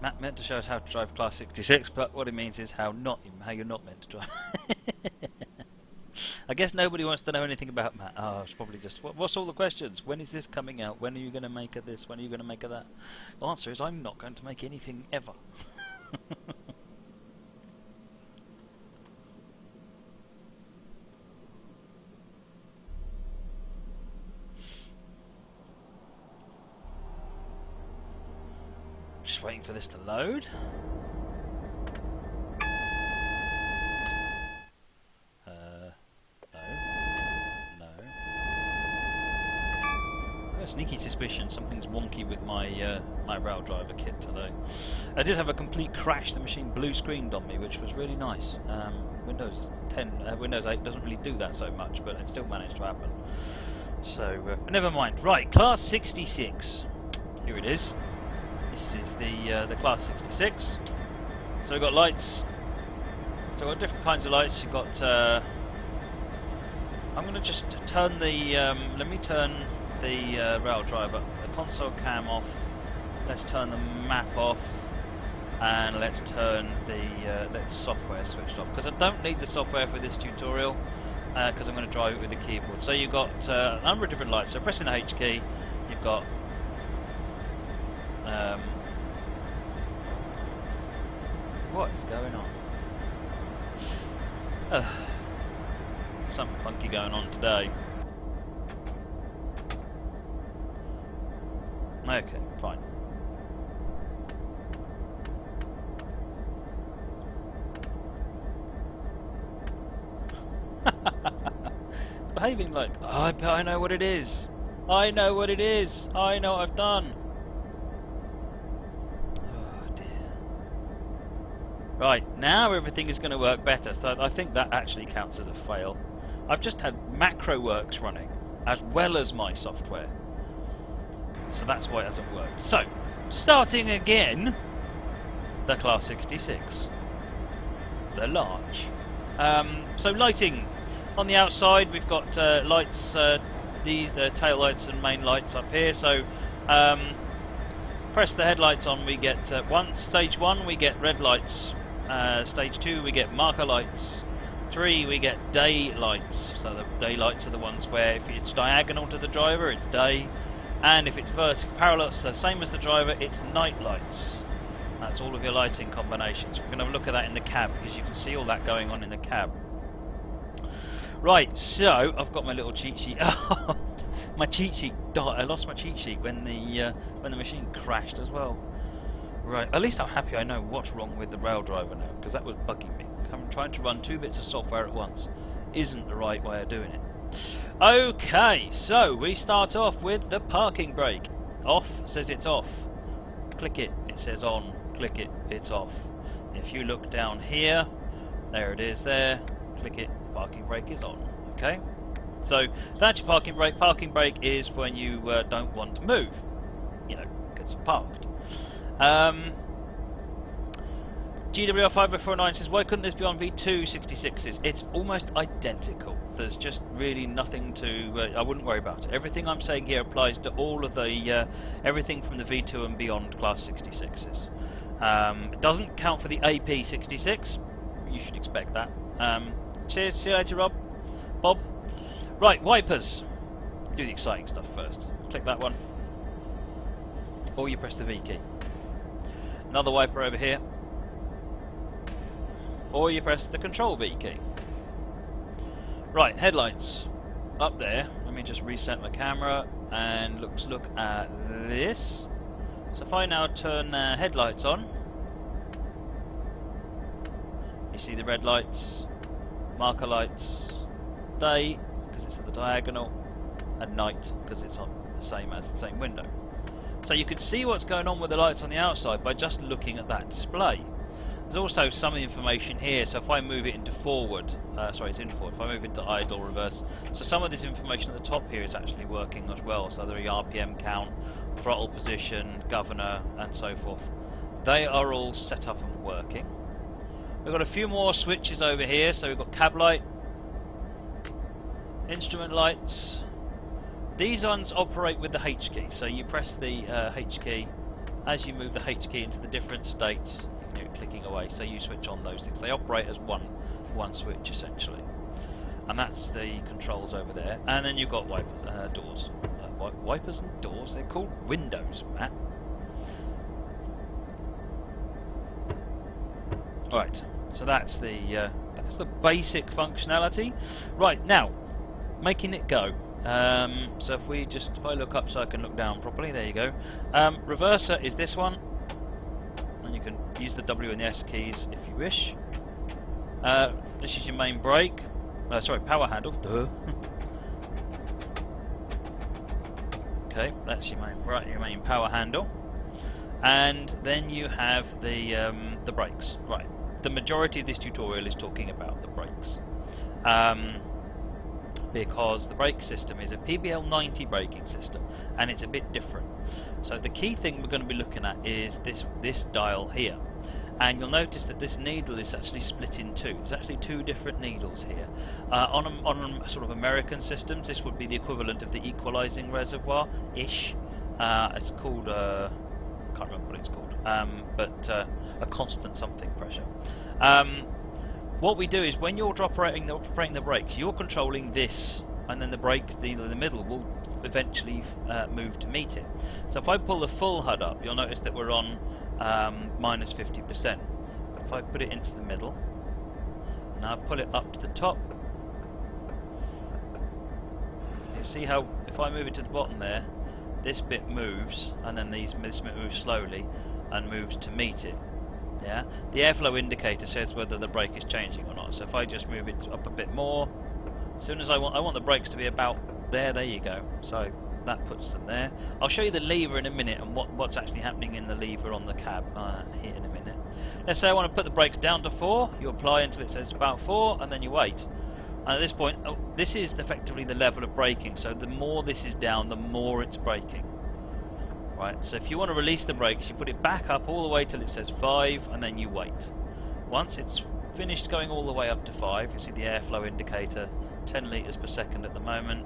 Matt meant to show us how to drive Class 66, but what it means is how you're not meant to drive. I guess nobody wants to know anything about Matt. Oh, it's probably just, what's all the questions? When is this coming out? When are you going to make of this? When are you going to make of that? The answer is I'm not going to make anything ever. Just waiting for this to load. Sneaky suspicion something's wonky with my my rail driver kit today. I did have a complete crash. The machine blue screened on me, which was really nice. Windows 8 doesn't really do that so much, but it still managed to happen. So never mind. Right, Class 66. Here it is. This is the Class 66. So we've got lights. So we've got different kinds of lights. You've got. I'm going to just turn the. Let me turn the rail driver, the console cam off. Let's turn the map off, and let's turn the software switched off, because I don't need the software for this tutorial, because I'm going to drive it with the keyboard. So you've got a number of different lights. So pressing the H key, you've got what is going on? Something funky going on today. Okay, fine. Behaving like, oh, I know what it is. I know what it is. I know what I've done. Oh dear. Right, now everything is going to work better. So I think that actually counts as a fail. I've just had macro works running, as well as my software. So that's why it hasn't worked. So, starting again, the Class 66. The large. So lighting. On the outside we've got lights, these tail lights and main lights up here. So press the headlights on, we get stage 1 we get red lights, stage 2 we get marker lights, 3 we get day lights. So the day lights are the ones where if it's diagonal to the driver it's day, and if it's vertical parallel, so same as the driver, it's night lights. That's all of your lighting combinations. We're going to have a look at that in the cab, because you can see all that going on in the cab. Right, so I've got my little cheat sheet. My cheat sheet died. I lost my cheat sheet when the machine crashed as well. Right, at least I'm happy I know what's wrong with the rail driver now, because that was bugging me. I'm trying to run 2 bits of software at once isn't the right way of doing it. Okay, so we start off with the parking brake. Off says it's off. Click it, it says on. Click it, it's off. If you look down here, there it is there. Click it, parking brake is on. Okay, so that's your parking brake. Parking brake is when you don't want to move, you know, because you're parked. GWR5049 says, why couldn't this be on V266s? It's almost identical. There's just really nothing to... I wouldn't worry about it. Everything I'm saying here applies to all of the... everything from the V2 and beyond Class 66s. It doesn't count for the AP66. You should expect that. Cheers. See you later, Bob. Right, wipers. Do the exciting stuff first. Click that one. Or you press the V key. Another wiper over here. Or you press the Control V key. Right, headlights up there. Let me just reset my camera and look at this. So if I now turn headlights on, you see the red lights, marker lights, day because it's at the diagonal, and night because it's on the same window. So you can see what's going on with the lights on the outside by just looking at that display. There's also some information here, so if I move it into forward, it's into forward, if I move into idle, reverse, so some of this information at the top here is actually working as well, so the RPM count, throttle position, governor, and so forth. They are all set up and working. We've got a few more switches over here, so we've got cab light, instrument lights. These ones operate with the H key, so you press the H key as you move the H key into the different states, you're clicking away. So you switch on those things. They operate as one switch essentially, and that's the controls over there. And then you've got doors, wipers and doors. They're called windows, Matt. Right. So that's the basic functionality. Right now, making it go. So if I look up so I can look down properly, there you go. Reverser is this one, and you can use the W and the S keys if you wish. This is your main brake. Sorry, power handle. Duh. Okay, that's your main power handle, and then you have the brakes. Right. The majority of this tutorial is talking about the brakes. Because the brake system is a PBL 90 braking system, and it's a bit different. So the key thing we're going to be looking at is this dial here, and you'll notice that this needle is actually split in two. There's actually two different needles here. On sort of American systems, this would be the equivalent of the equalizing reservoir-ish. It's called I can't remember what it's called, but a constant something pressure. What we do is when you're operating the brakes, you're controlling this, and then the brake needle in the middle will eventually move to meet it. So if I pull the full HUD up, you'll notice that we're on minus 50%. If I put it into the middle, now pull it up to the top, you see how if I move it to the bottom there, this bit moves, and then this bit moves slowly and moves to meet it. Yeah, the airflow indicator says whether the brake is changing or not. So if I just move it up a bit more, as soon as I want the brakes to be about there you go. So that puts them there. I'll show you the lever in a minute and what's actually happening in the lever on the cab here in a minute. Let's say I want to put the brakes down to 4. You apply until it says about 4, and then you wait. And at this point, this is effectively the level of braking. So the more this is down, the more it's braking. Right, so if you want to release the brakes, you put it back up all the way till it says 5, and then you wait. Once it's finished going all the way up to 5, you see the airflow indicator, 10 litres per second at the moment.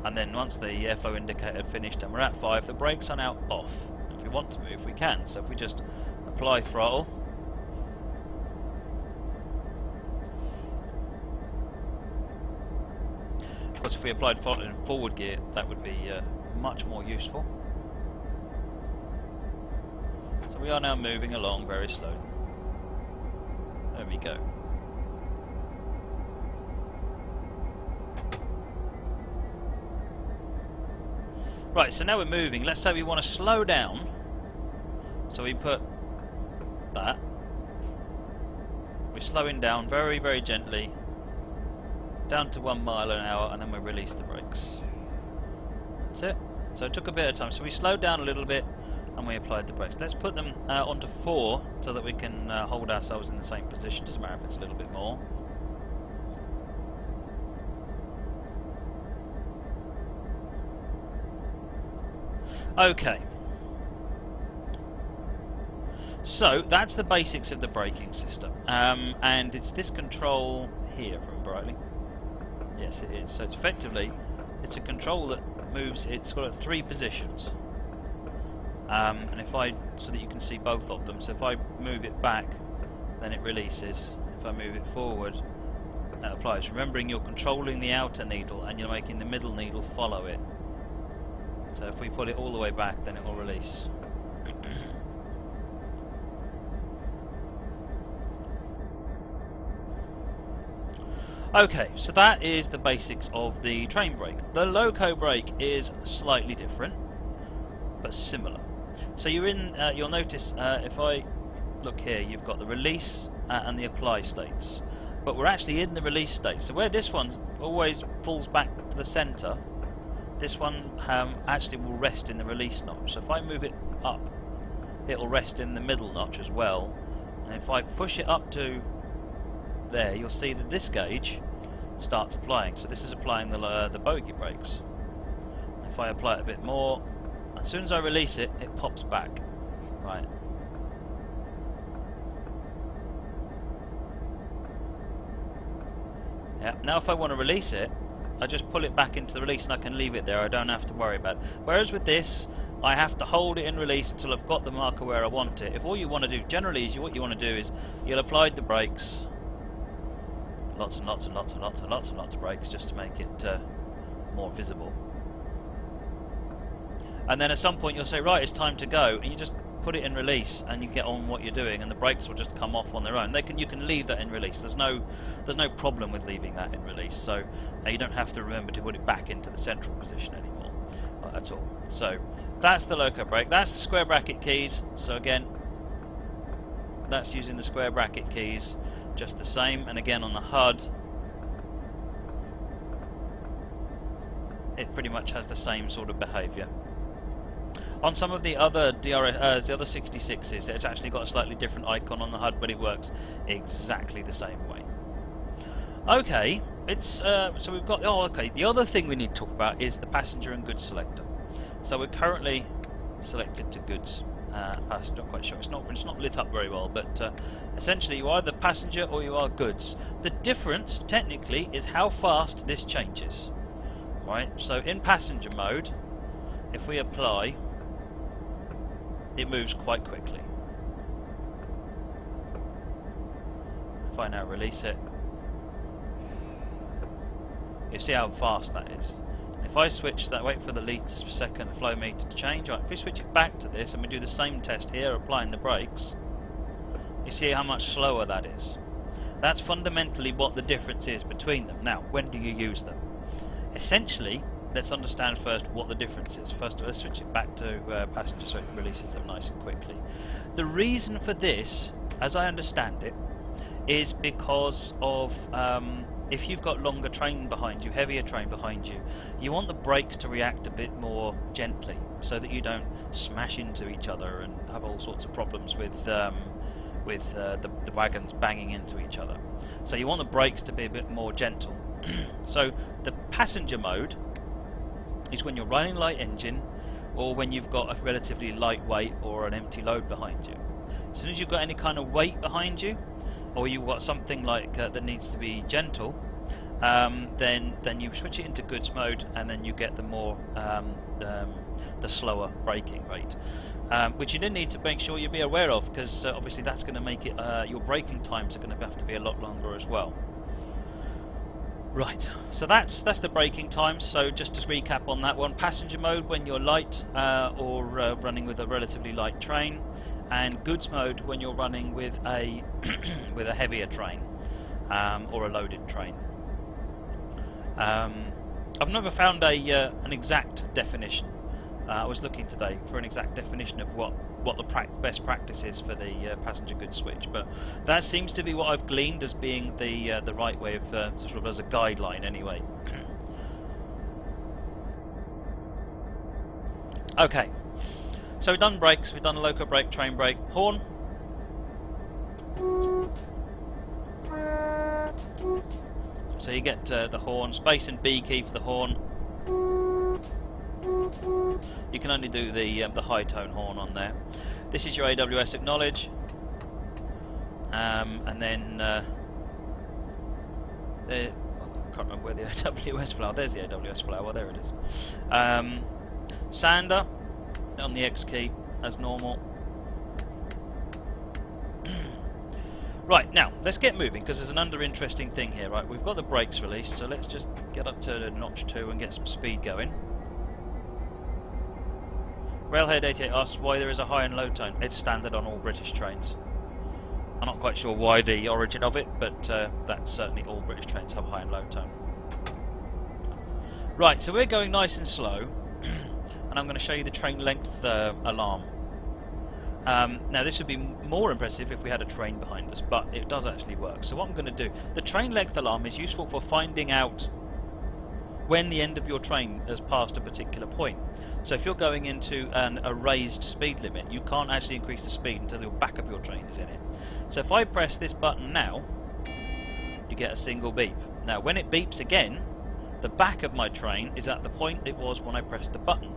And then once the airflow indicator finished and we're at 5, the brakes are now off. If we want to move, we can. So if we just apply throttle, because if we applied throttle in forward gear, that would be much more useful. So we are now moving along very slowly. There we go. Right, so now we're moving. Let's say we want to slow down. So we put that. We're slowing down very, very gently, down to 1 mile an hour, and then we release the brakes. That's it. So it took a bit of time. So we slowed down a little bit and we applied the brakes. Let's put them onto 4 so that we can hold ourselves in the same position. Doesn't matter if it's a little bit more. Okay. So that's the basics of the braking system. And it's this control here, from rightly. Yes, it is. So it's effectively, it's a control that moves. It's got 3 positions, and so that you can see both of them. So if I move it back, then it releases. If I move it forward, that applies. Remembering you're controlling the outer needle and you're making the middle needle follow it. So if we pull it all the way back, then it will release. Okay, so that is the basics of the train brake. The loco brake is slightly different, but similar. So you're in. You'll notice if I look here, you've got the release and the apply states, but we're actually in the release state. So where this one always falls back to the centre, this one actually will rest in the release notch. So if I move it up, it will rest in the middle notch as well. And if I push it up to there, you'll see that this gauge starts applying. So this is applying the bogie brakes. If I apply it a bit more, as soon as I release it, it pops back. Right. Yeah. Now if I want to release it, I just pull it back into the release and I can leave it there. I don't have to worry about it. Whereas with this, I have to hold it in release until I've got the marker where I want it. If all you want to do, generally, is what you want to do is you'll apply the brakes, lots and lots and lots and lots and lots and lots of brakes just to make it more visible. And then at some point you'll say, right, it's time to go, and you just put it in release and you get on what you're doing, and the brakes will just come off on their own. You can leave that in release. There's no problem with leaving that in release. So you don't have to remember to put it back into the central position anymore. That's all. So that's the loco brake. That's the square bracket keys. So again, that's using the square bracket keys just the same. And again on the HUD, it pretty much has the same sort of behaviour. On some of the other DRS, the other 66s, it's actually got a slightly different icon on the HUD, but it works exactly the same way. Okay, so we've got. Oh, okay. The other thing we need to talk about is the passenger and goods selector. So we're currently selected to goods passenger. Not quite sure. It's not lit up very well, but essentially you are the passenger or you are goods. The difference, technically, is how fast this changes. Right. So in passenger mode, if we apply, it moves quite quickly. If I now release it, you see how fast that is. If I switch that, wait for the litres per second flow meter to change. Right, if we switch it back to this and we do the same test here, applying the brakes, you see how much slower that is. That's fundamentally what the difference is between them. Now, when do you use them? Essentially, let's understand first what the difference is. First, let's switch it back to passenger so it releases them nice and quickly. The reason for this, as I understand it, is because of if you've got longer train behind you, heavier train behind you, you want the brakes to react a bit more gently so that you don't smash into each other and have all sorts of problems with the wagons banging into each other. So you want the brakes to be a bit more gentle. So the passenger mode is when you're running light engine or when you've got a relatively light weight or an empty load behind you. As soon as you've got any kind of weight behind you, or you've got something like that needs to be gentle, then you switch it into goods mode, and then you get the more the slower braking rate, which you then need to make sure you be aware of, because obviously that's going to make it your braking times are going to have to be a lot longer as well. Right, so that's the braking times. So just to recap on that one: passenger mode when you're light or running with a relatively light train, and goods mode when you're running with a with a heavier train or a loaded train. I've never found an exact definition. I was looking today for an exact definition of what the best practice is for the passenger goods switch, but that seems to be what I've gleaned as being the right way of sort of as a guideline anyway. Okay, so we've done brakes, we've done a loco brake, train brake, horn. So you get the horn, space and B key for the horn. You can only do the high tone horn on there. This is your AWS acknowledge, and then I can't remember where the AWS flower. There's the AWS flower. There it is. Sander on the X key as normal. Right, now let's get moving, because there's an interesting thing here. Right, we've got the brakes released, so let's just get up to notch 2 and get some speed going. Railhead 88 asks why there is a high and low tone. It's standard on all British trains. I'm not quite sure why the origin of it, but that's certainly all British trains have high and low tone. Right, so we're going nice and slow, and I'm going to show you the train length alarm. Now this would be more impressive if we had a train behind us, but it does actually work. So what I'm going to do, the train length alarm is useful for finding out when the end of your train has passed a particular point. So if you're going into a raised speed limit, you can't actually increase the speed until the back of your train is in it. So if I press this button now, you get a single beep. Now when it beeps again, the back of my train is at the point it was when I pressed the button.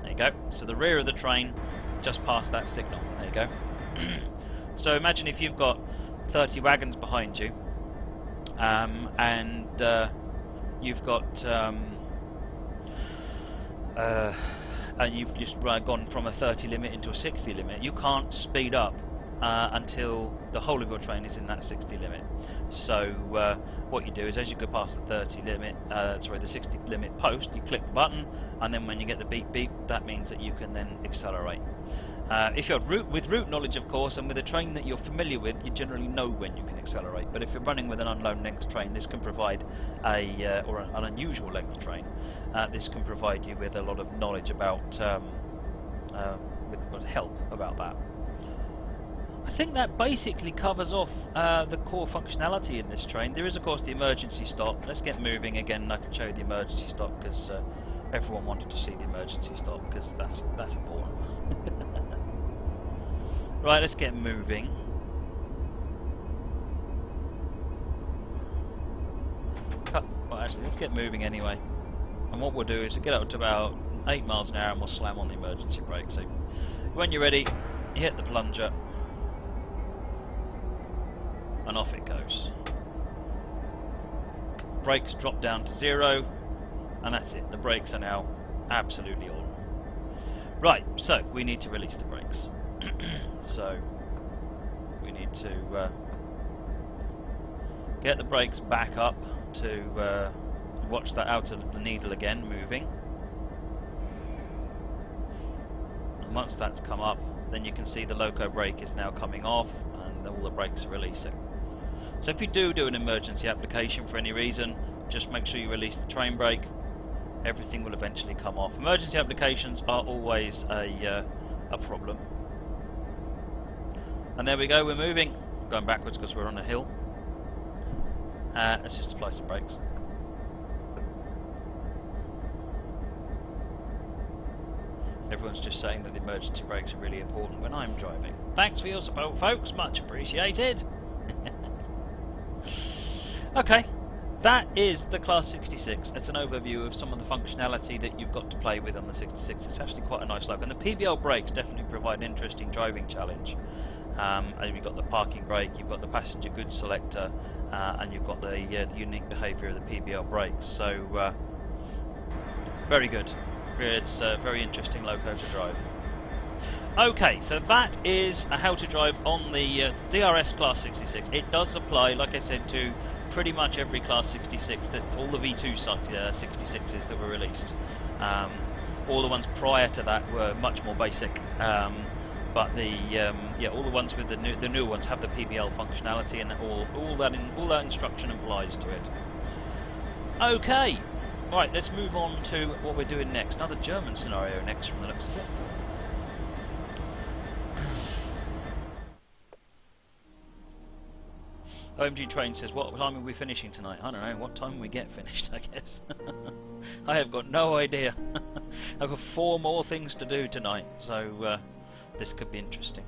There you go. So the rear of the train just passed that signal. There you go. So imagine if you've got 30 wagons behind you, and you've got and you've just gone from a 30 limit into a 60 limit. You can't speed up until the whole of your train is in that 60 limit. So what you do is, as you go past the 30 limit, the 60 limit post, you click the button, and then when you get the beep beep, that means that you can then accelerate. If you're with route knowledge, of course, and with a train that you're familiar with, you generally know when you can accelerate. But if you're running with an unknown length train, this can provide or an unusual length train. This can provide you with a lot of knowledge about, with help about that. I think that basically covers off the core functionality in this train. There is, of course, the emergency stop. Let's get moving again, and I can show you the emergency stop because everyone wanted to see the emergency stop because that's important. Right, let's get moving. Well, actually, let's get moving anyway. And what we'll do is we'll get up to about 8 miles an hour and we'll slam on the emergency brake. So when you're ready, you hit the plunger and off it goes. Brakes drop down to 0 and that's it. The brakes are now absolutely on. Right, so we need to release the brakes. So we need to get the brakes back up to watch that outer needle again moving. And once that's come up, then you can see the loco brake is now coming off and all the brakes are releasing. So if you do an emergency application for any reason, just make sure you release the train brake. Everything will eventually come off. Emergency applications are always a problem. And there we go, we're moving. Going backwards because we're on a hill. Let's just apply some brakes. Everyone's just saying that the emergency brakes are really important when I'm driving. Thanks for your support, folks. Much appreciated. Okay. That is the Class 66. It's an overview of some of the functionality that you've got to play with on the 66. It's actually quite a nice look. And the PBL brakes definitely provide an interesting driving challenge. You've got the parking brake, you've got the passenger goods selector, and you've got the unique behaviour of the PBL brakes. So, very good. It's a very interesting loco to drive. Okay, so that is how to drive on the DRS Class 66. It does apply, like I said, to pretty much every Class 66, that's all the V2 66s that were released. All the ones prior to that were much more basic, but all the ones with the new ones have the PBL functionality, and all that instruction applies to it. Okay, right, let's move on to what we're doing next. Another German scenario next from the looks of it. OMG Train says, what time are we finishing tonight? I don't know, what time we get finished, I guess. I have got no idea. I've got 4 more things to do tonight, so this could be interesting.